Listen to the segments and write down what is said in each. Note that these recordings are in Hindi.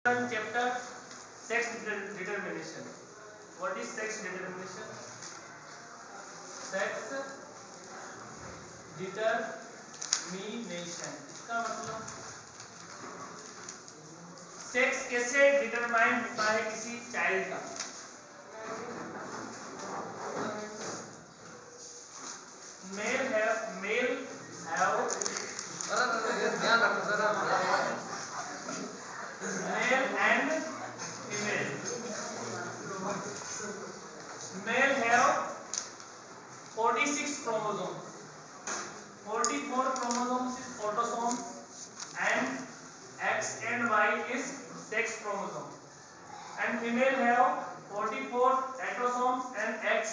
Chapter sex determination. What is sex determination? Sex determination इसका मतलब सेक्स कैसे डिटरमाइन होता है किसी चाइल्ड का। Male have male and female. Male have 46 chromosomes. 44 chromosomes is autosome and X and Y is sex chromosome. And female have 44 autosomes and X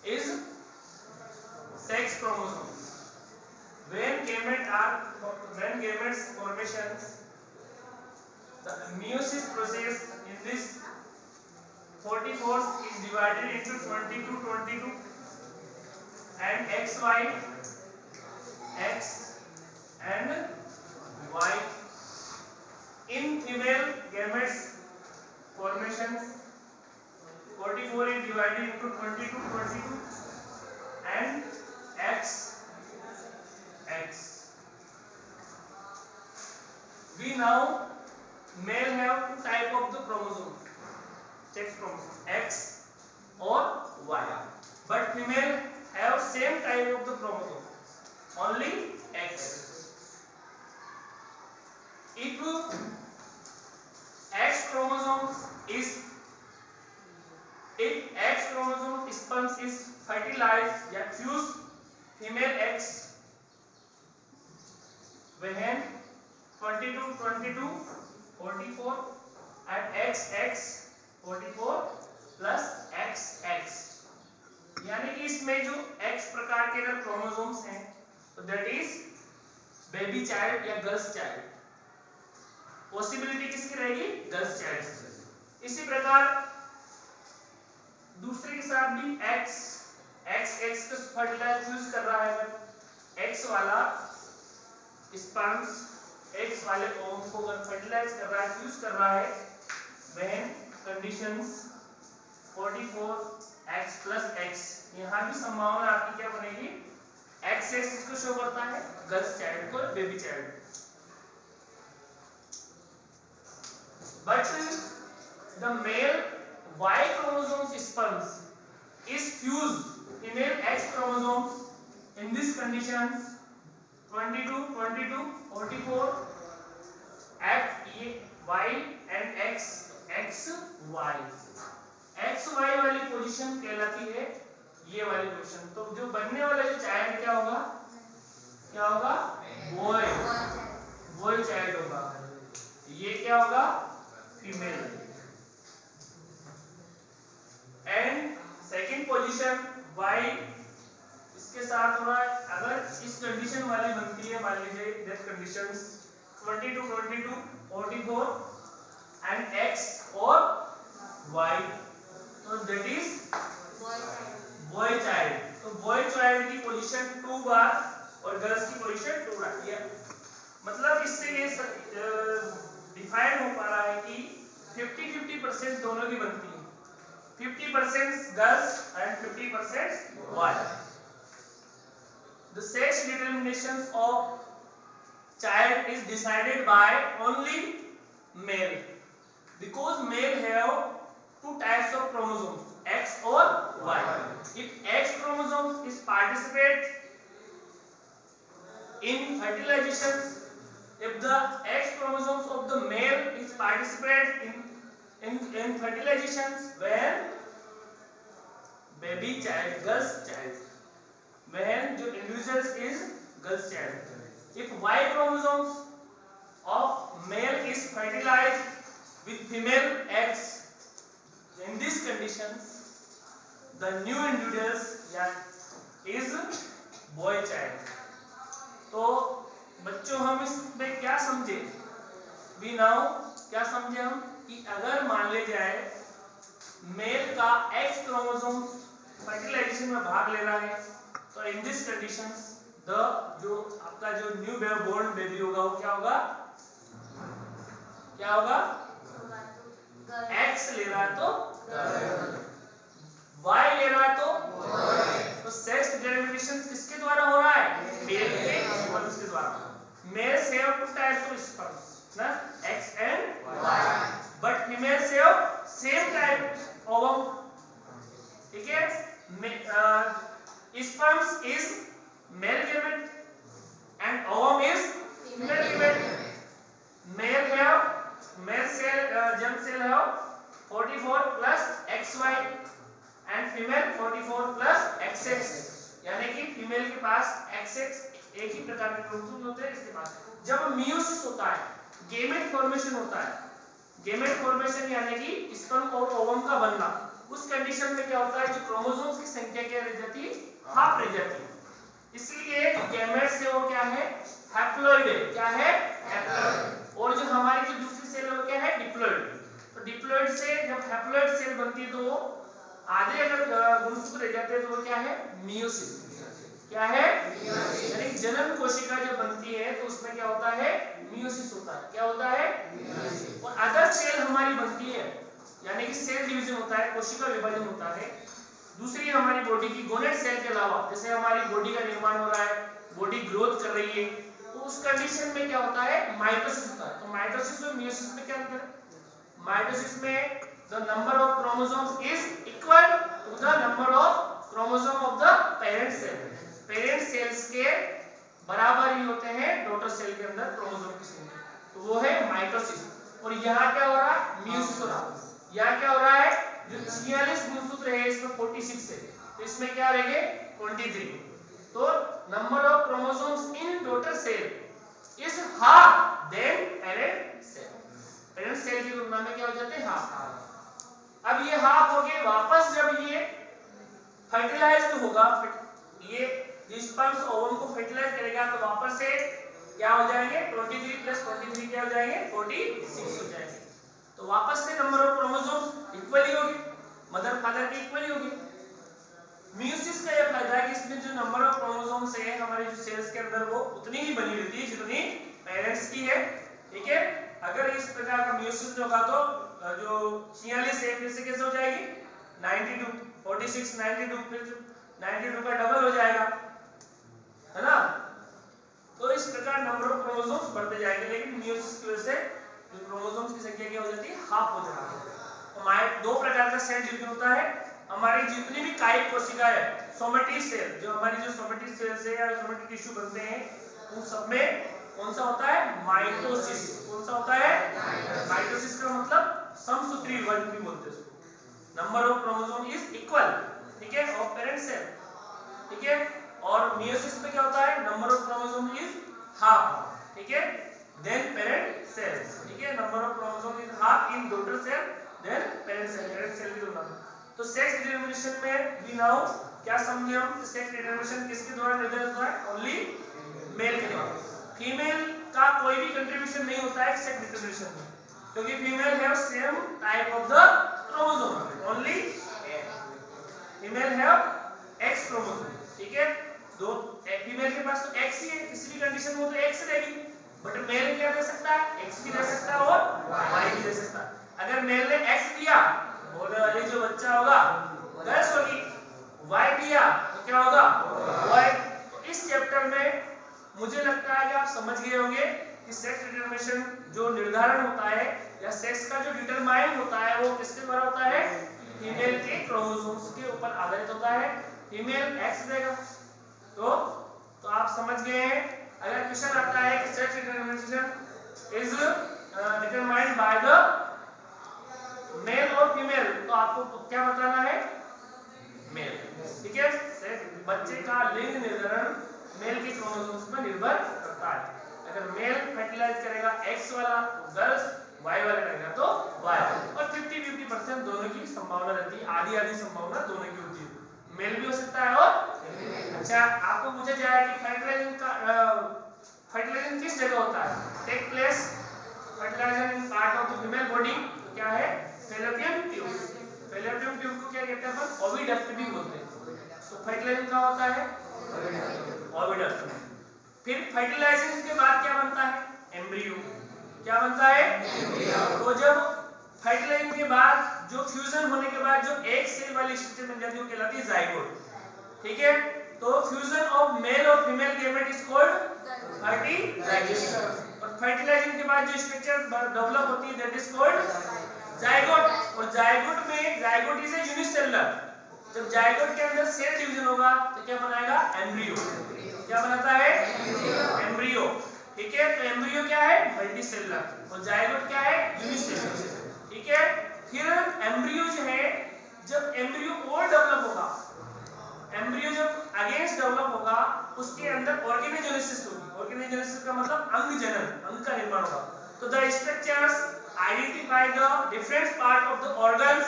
is sex chromosome. When gametes formations, the meiosis process in this 44 is divided into 22 and X and Y. In female gametes formations, 44 is divided into 22 and X. We now male have two type of the chromosome, sex chromosome, X or Y, but female have same type of the chromosome, only X. If X chromosome sperm is fertilized या fused female X when 22 44 and X 44 plus XX, यानी कि इसमें जो X प्रकार के अगर क्रोमोसोम्स हैं तो दैट इज बेबी चाइल्ड या गर्ल्स चाइल्ड। पॉसिबिलिटी किसकी रहेगी? Girls child. इसी प्रकार दूसरे के साथ भी X को फर्टिलाइज फ्यूज कर रहा है, अगर X वाला स्पर्म्स X वाले ओम को अगर फर्टिलाइज कर रहा है, फ्यूज कर रहा है, when conditions 44 X plus X, यहाँ भी संभावना आपकी क्या बनेगी? XX इसको शो करता है गर्ल्स चाइल्ड को, baby child. But the male Y chromosome sperms is fused female X chromosomes in these conditions 22 44 Y and XY वाली पोजीशन कहलाती है ये वाली पोजीशन। तो जो बनने वाला जो चाइल्ड क्या होगा बॉय चाइल्ड होगा, ये क्या होगा? Female. And second position Y इसके साथ हो रहा है, अगर इस कंडीशन वाली बनती है, मान लीजिए दैट कंडीशंस 22 44 एंड X और Y, तो दैट इज बॉय चाइल्ड। तो बॉय चाइल्ड की पोजीशन 2 बार और गर्ल्स की पोजीशन 2 रहती है। मतलब इससे ये डिफाइन हो पा रहा है कि 50-50% दोनों की बनती है, 50% girls and 50% boy. The sex determination of child is decided by only male, because male have two types of chromosomes, X or Y. If X chromosome is participate in fertilization, if the X chromosomes of the male is participate in fertilization when baby child, girls child, when the individuals is girls child. If Y chromosomes of male is fertilized with female X, in these conditions the new individuals is boy child. तो बच्चों हम इसमें क्या समझे? We now क्या समझे हम कि अगर मान ले जाए मेल का X क्रोमोसोम फर्टिलाइजेशन में भाग ले रहा है, तो इन दिस कंडीशंस जो आपका जो न्यू बोर्न बेबी होगा वो क्या होगा? क्या होगा? एक्स ले रहा है तो वाई ले रहा है तो सेक्स डिटरमिनेशन किसके द्वारा हो रहा है? मेल के स्पर्म्स के द्वारा. Males have two types of sperms, ना, X and Y. But females have same type ovum. ठीक है? Sperms is male gamete and ovum is female gamete. Male cell germ cell have 44 plus XY and female 44 plus XX. यानी कि फीमेल के पास XX एक ही प्रकार के क्रोमोसोम होते हैं इसके पास. जब मियोसिस होता है, गेमेट फॉर्मेशन होता है, गेमेट फॉर्मेशन यानी कि स्पर्म और ओवम का बनना, उस कंडीशन में क्या होता है? जो क्रोमोसोम्स की संख्या क्या रह जाती है? हाफ रह जाती है. इसलिए गैमेट से वो क्या है? हैप्लॉइड है. क्या है? हैप्लॉइड. और जो हमारी जो दूसरी सेल है वो क्या है? डिप्लॉइड. तो डिप्लॉइड से जब हैप्लॉइड सेल बनती है तो वो आधे अगर गुणसूत्र रह जाते हैं तो वो क्या है? मियोसिस. क्या है? यानी जन्म कोशिका जब बनती है तो उसमें क्या होता है? मियोसिस होता है. क्या होता है? मियोसिस. और अदर सेल हमारी बनती है यानी कि सेल डिवीजन होता है, कोशिका विभाजन होता है. दूसरी हमारी बॉडी की गोनेट सेल के अलावा, जैसे हमारी बॉडी का निर्माण हो रहा है, बॉडी ग्रोथ कर रही है, तो उस कंडीशन में क्या होता है? माइटोसिस होता है. तो माइटोसिस और मियोसिस में क्या अंतर है? माइटोसिस में the number of chromosomes is equal to the number of chromosome of the parent cell. Parent cells के बराबर ही होते हैं डॉटर सेल के अंदर क्रोमोसोम की संख्या. तो वो है माइटोसिस. और यहाँ क्या हो रहा है? मियोसिस हो रहा है. यहाँ क्या हो रहा है? जो 46 गुणसूत्र है इसमें 46 है, तो इसमें क्या रहेंगे? 23. तो number of chromosomes in daughter cell is half than parent cell. Parent cell की तुलना में क्या हो जाते हैं? हाफ. अब ये हाफ हो गए. वापस जब ये फर्टिलाइज्ड होगा, ये स्पर्म्स ओवम को फर्टिलाइज करेगा तो वापस से क्या हो जाएंगे? 23 प्लस 23 क्या हो जाएंगे? 46 हो जाएंगे. तो वापस से नंबर ऑफ क्रोमोसोम्स इक्वल ही होगी, मदर फादर के इक्वल ही होगी. मियोसिस का यह फायदा है कि इसमें जो नंबर ऑफ क्रोमोसोम्स है हमारे जो सेल्स के अंदर वो उतनी ही बनी रहती है जितनी पेरेंट्स की है. ठीक है? अगर इस प्रकार का मियोसिस होगा तो जो 46 है फिर से कैसे हो जाएगी? 92, 46, 92, फिर 92 का डबल हो जाएगा, है ना? तो इस प्रकार नंबर ऑफ क्रोमोसोम्स बढ़ते जाएंगे. लेकिन मियोसिस की वजह से जो क्रोमोसोम्स की संख्या क्या हो जाती है? हाफ हो जाती है. हमारे दो प्रकार का सेल डिवीजन होता है. हमारी जितनी भी कायिक कोशिका है, सोमेटिक सेल, जो हमारी जो सोमेटिक सेल्स है या सोमेटिक टिश्यू बनते हैं, उन सब में कौन सा होता है? माइटोसिस. कौन सा होता है? माइटोसिस का मतलब समसूत्री विभाजन भी बोलते हैं उसको. Number of chromosome is equal. ठीक है? Of parent cell. ठीक है? और मियोसिस में क्या होता है? Number of chromosome is half. ठीक है? Than parent cell. ठीक है? Number of chromosome is half in daughter cell than parent cell. Parent cell की तुलना में. तो सेक्स डिटरमिनेशन में भी नाउ क्या समझे हम? सेक्स डिटरमिनेशन किसके द्वारा निर्धारित होता है? ओनली मेल के द्वारा. फीमेल का कोई भी कंट्रीब्यूशन नहीं होता है सेक्स डिटरमिनेशन में, क्योंकि female have same type of the chromosome. Only female have x chromosome. ठीक है? दो फीमेल के पास तो एक्स ही है, किसी भी कंडीशन में तो एक्स रहेगी. बट मेल क्या दे सकता है? एक्स भी दे सकता है और वाई भी दे सकता है. अगर मेल ने एक्स दिया और ये जो बच्चा होगा गर्ल्स होगी, वाई दिया तो क्या होगा? वाई. तो इस चैप्टर में मुझे लगता है कि आप समझ गए होंगे कि सेक्स डिटरमिनेशन जो निर्धारण होता है या सेक्स का जो डिटरमाइन होता है वो किसके द्वारा होता है? फीमेल के क्रोमोसोम्स के ऊपर आधारित होता है. फीमेल एक्स देगा तो आप समझ गए हैं. अगर क्वेश्चन आता है कि sex determination is determined by the male और फीमेल, तो आपको क्या बताना है? मेल. ठीक है? बच्चे का लिंग निर्धारण मेल के क्रोमोसोम्स पर निर्भर करता है. अगर मेल फर्टिलाइज करेगा एक्स वाला तो गर्ल्स, वाई वाला करेगा तो वाई. और 50-50% दोनों की संभावना रहती है. आधी आधी संभावना दोनों की होती है. मेल भी हो सकता है और अच्छा आपको पूछा जाए कि फर्टिलाइजेशन किस जगह होता है? Take place fertilization in part of the female body. तो क्या है? Fallopian tube. फैलोपियन ट्यूब को क्या कहते हैं अपन? ओविडक्ट भी बोलते हैं. तो फर्टिलाइजेशन क्या होता है? ओविडक्ट. फिर फर्टिलाइजेशन के बाद क्या बनता है? एम्ब्रियो. क्या बनता है एम्ब्रियो। तो जब फर्टिलाइजेशन के बाद जो फ्यूजन होने के बाद जो एक सेल वाली स्ट्रक्चर बन जाती है वो कहलाती है जाइगोट। ठीक है, तो फ्यूजन ऑफ मेल और female gamete is called fertilization. और फर्टिलाइजेशन के बाद जो स्ट्रक्चर डेवलप होती है दैट इज कॉल्ड जाइगोट। और जाइगोट में जाइगोट इज ए यूनिसेलुलर। जब जाइगोट के अंदर सेल डिवीजन होगा तो क्या बनाएगा एम्ब्रियो। क्या बनाता है एम्ब्रियो। ठीक है, तो एम्ब्रियो क्या है मल्टीसेलुलर और जाइगोट क्या है यूनिसेलुलर। ठीक है, फिर एम्ब्रियो जो है जब एम्ब्रियो और डेवलप होगा, एम्ब्रियो जब अगेंस्ट डेवलप होगा उसके अंदर ऑर्गेनोजेनेसिस होगी। ऑर्गेनोजेनेसिस का मतलब अंग जनन, अंग का निर्माण होगा। तो the structures identify the different part of the organs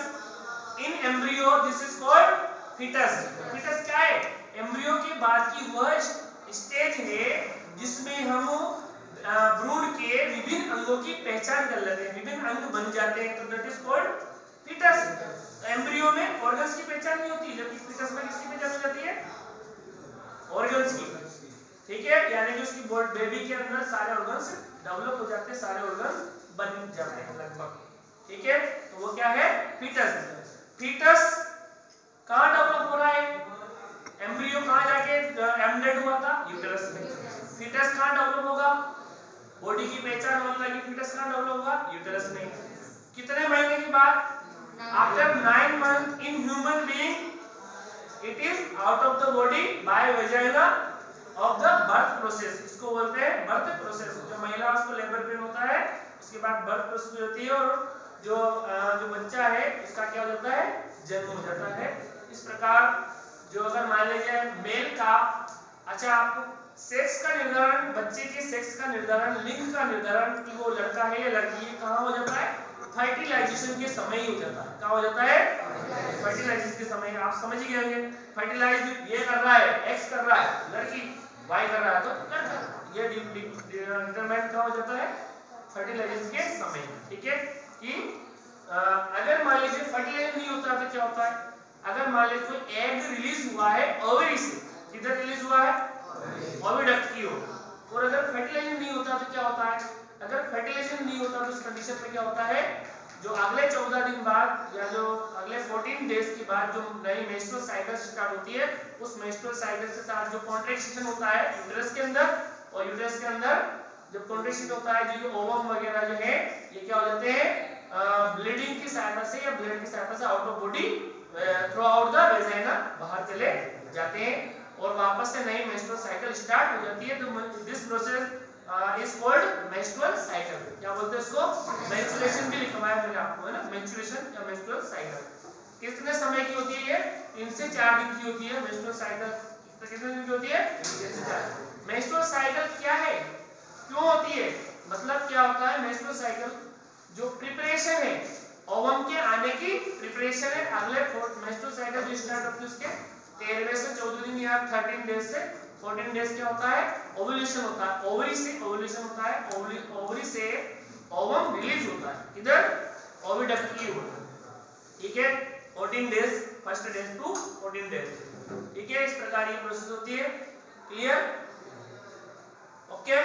in embryo, this is called foetus. Foetus क्या है एम्ब्रियो के बाद की वह स्टेज है जिसमें हम भ्रूण के विभिन्न अंगों की पहचान कर लेते हैं, विभिन्न अंग बन जाते हैं, तो that is called foetus. Embryo में ऑर्गन्स की पहचान नहीं होती, जबकि फीटस में किसकी पहचान हो जाती है ऑर्गन्स की। ठीक है, यानी कि उसकी बेबी के अंदर सारे ऑर्गन्स डेवलप हो जाते हैं, सारे ऑर्गन्स बन जाते हैं लगभग। ठीक है, तो वो क्या है फीटस। फीटस कहां डेवलप हो रहा है, एम्ब्रियो कहां जाके एम्बेड हुआ था यूटेरस में। फीटस कहां डेवलप होगा, बॉडी की पहचान होने लगी फीटस कहां डेवलप होगा यूटेरस में। कितने महीने के बाद, after 9 months in human being it is out of the body by vagina of the birth process. इसको बोलते हैं बर्थ प्रोसेस। जो महिला उसको लेबर पेन होता है, उसके बाद बर्थ प्रोसेस होती है और जो बच्चा है उसका क्या हो जाता है जन्म हो जाता है। इस प्रकार जो अगर मान लीजिए मेल का, अच्छा आपको सेक्स का निर्धारण, बच्चे के सेक्स का निर्धारण, लिंग का निर्धारण कि वो लड़का है या लड़की है कहाँ हो जाता है फर्टिलाइजेशन के समय ही हो जाता है। क्या हो जाता है फर्टिलाइजेशन के समय। आप समझ गए होंगे फर्टिलाइज ये कर रहा है एक्स कर रहा है, लड़की वाई कर रहा है तो लड़का, ये डिटरमाइन क्या हो जाता है फर्टिलाइजेशन के समय। ठीक है, कि अगर मान लीजिए फर्टिलाइजेशन नहीं होता तो क्या होता है, अगर मान लीजिए कोई एग रिलीज हुआ है ओवरी से, किधर रिलीज हुआ है ओविडक्ट की ओर, और अगर फर्टिलाइजेशन नहीं होता तो क्या होता है, अगर फर्टिलाइजेशन नहीं होता तो उस कंडीशन में क्या होता है, जो अगले 14 दिन बाद या जो अगले 14 डेज के बाद जो नई मेंस्ट्रुअल साइकिल स्टार्ट होती है, उस मेंस्ट्रुअल साइकिल के साथ जो कॉन्ट्रैक्शन होता है यूट्रस के अंदर, और यूट्रस के अंदर जब कॉन्ट्रैक्शन होता है जो ओवम वगैरह जो है ये क्या हो जाते हैं ब्लीडिंग की सहायता से या ब्लड की सहायता से out of body through out the vagina बाहर चले जाते हैं और वापस से नई मेंस्ट्रुअल साइकिल स्टार्ट हो जाती है। तो this process is called menstrual cycle. क्या बोलते हैं इसको, मेंस्ट्रुएशन भी लिखवाया मैंने आपको, है ना, मेंस्ट्रुएशन या मेंस्ट्रुअल साइकिल। कितने समय की होती है ये, 3 से 4 दिन की होती है मेंस्ट्रुअल साइकिल। तो कितने दिन की होती है 3 से 4। मेंस्ट्रुअल साइकिल क्या है, क्यों होती है, मतलब क्या होता है मेंस्ट्रुअल साइकिल, जो प्रिपरेशन है ओवम के आने की प्रिपरेशन है। अगले मेंस्ट्रुअल साइकिल जो स्टार्ट होती है उसके 13वें से 14 दिन या 13 डेज से 14 डेज क्या होता है ओव्यूलेशन होता है, ओवरी से ओव्यूलेशन होता है, ओवरी से ओवम रिलीज होता है इधर ओविडक्ट की ओर। ठीक है, 14 days first days to 14 days. ठीक है, इस प्रकार ये प्रोसेस होती है। Clear, okay.